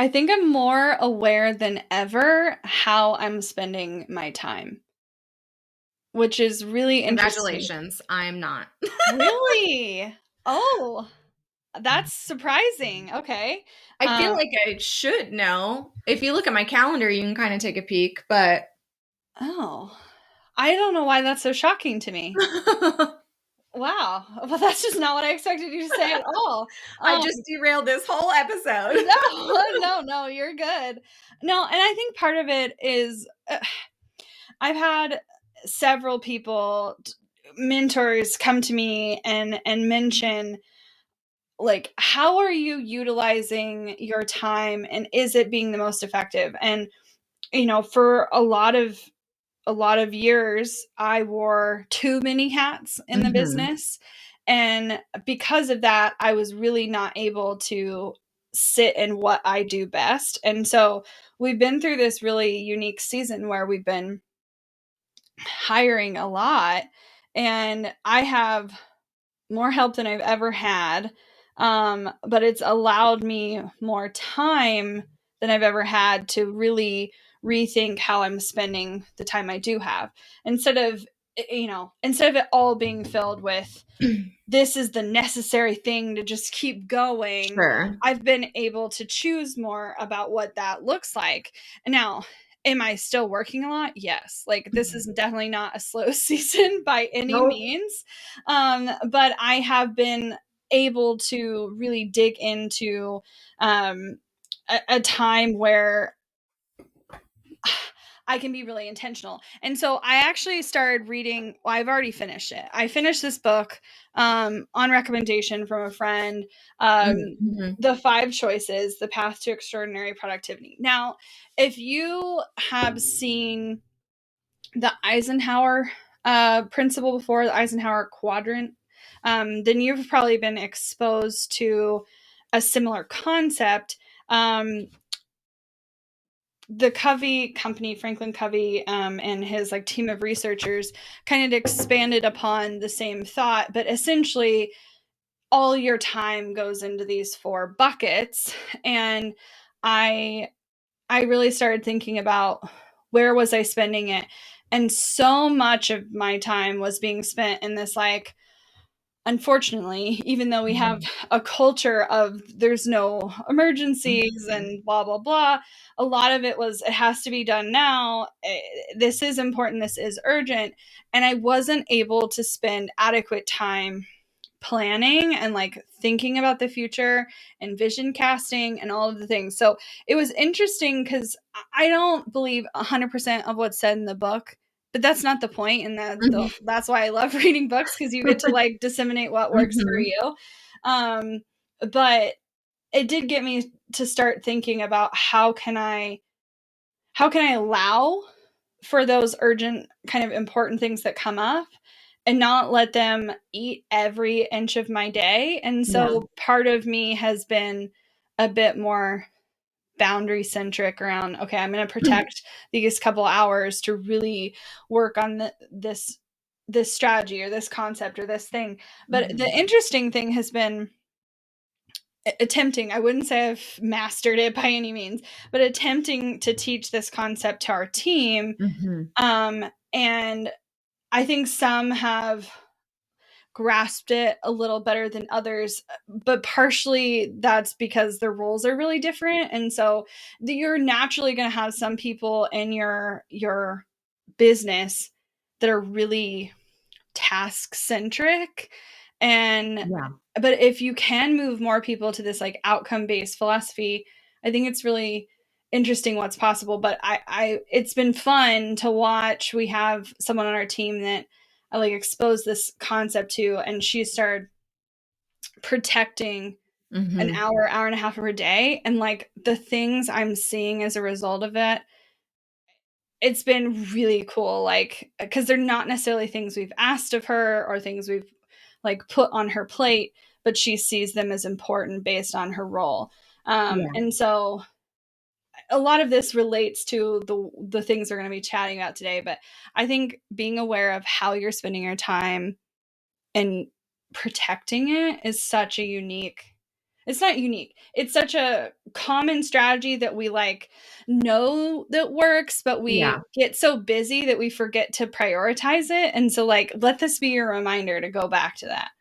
I think I'm more aware than ever how I'm spending my time, which is really interesting. Congratulations. I am not. Really? Oh, that's surprising. Okay. I feel like I should know. If you look at my calendar, you can kind of take a peek, but Oh, I don't know why that's so shocking to me. Wow. Well, that's just not what I expected you to say at all. I just derailed this whole episode. No, no, you're good. No, and I think part of it is I've had several people, mentors, come to me and mention, like, how are you utilizing your time and is it being the most effective? And for a lot of years, I wore too many hats in the Mhm. business. And because of that, I was really not able to sit in what I do best. And so we've been through this really unique season where we've been hiring a lot, and I have more help than I've ever had. But it's allowed me more time than I've ever had to really rethink how I'm spending the time I do have. Instead of it all being filled with, this is the necessary thing to just keep going, Sure. I've been able to choose more about what that looks like. Now, am I still working a lot? Yes. Like, this is definitely not a slow season by any Nope. means. But I have been able to really dig into um, a time where I can be really intentional. And so I actually started reading, well, I've already finished it. I finished this book on recommendation from a friend, um, Mhm. The Five Choices, The Path to Extraordinary Productivity. Now, if you have seen the Eisenhower principle before, the Eisenhower quadrant, then you've probably been exposed to a similar concept. The Covey company, Franklin Covey, and his like team of researchers kind of expanded upon the same thought, but essentially all your time goes into these four buckets. And I I really started thinking about, where was I spending it? And so much of my time was being spent in this, like, unfortunately, even though we have a culture of there's no emergencies Mhm. and blah blah blah, a lot of it was, it has to be done now. This is important, this is urgent. And I wasn't able to spend adequate time planning and like thinking about the future and vision casting and all of the things. So it was interesting because I don't believe 100% of what's said in the book, but that's not the point. And that's why I love reading books, because you get to like disseminate what works for Mhm. you. Um, but it did get me to start thinking about, how can I allow for those urgent, kind of important things that come up, and not let them eat every inch of my day. And Yeah. so part of me has been a bit more boundary centric around, okay, I'm going to protect these couple hours to really work on this strategy or this concept or this thing. But the Mhm. interesting thing has been attempting, I wouldn't say I've mastered it by any means, but attempting to teach this concept to our team. Mhm. And I think some have grasped it a little better than others, but partially that's because their roles are really different. And so you're naturally going to have some people in your business that are really task centric. And Yeah. but if you can move more people to this like outcome based philosophy, I think it's really interesting what's possible. But I it's been fun to watch. We have someone on our team that I like exposed this concept to, and she started protecting an Mhm. hour and a half of her day, and like the things I'm seeing as a result of it, it's been really cool. Like, because they're not necessarily things we've asked of her or things we've like put on her plate, but she sees them as important based on her role. Yeah. And so a lot of this relates to the things we're going to be chatting about today. But I think being aware of how you're spending your time and protecting it is such a unique It's not unique. It's such a common strategy that we like know that works, but Yeah. we get so busy that we forget to prioritize it. And so like let this be your reminder to go back to that.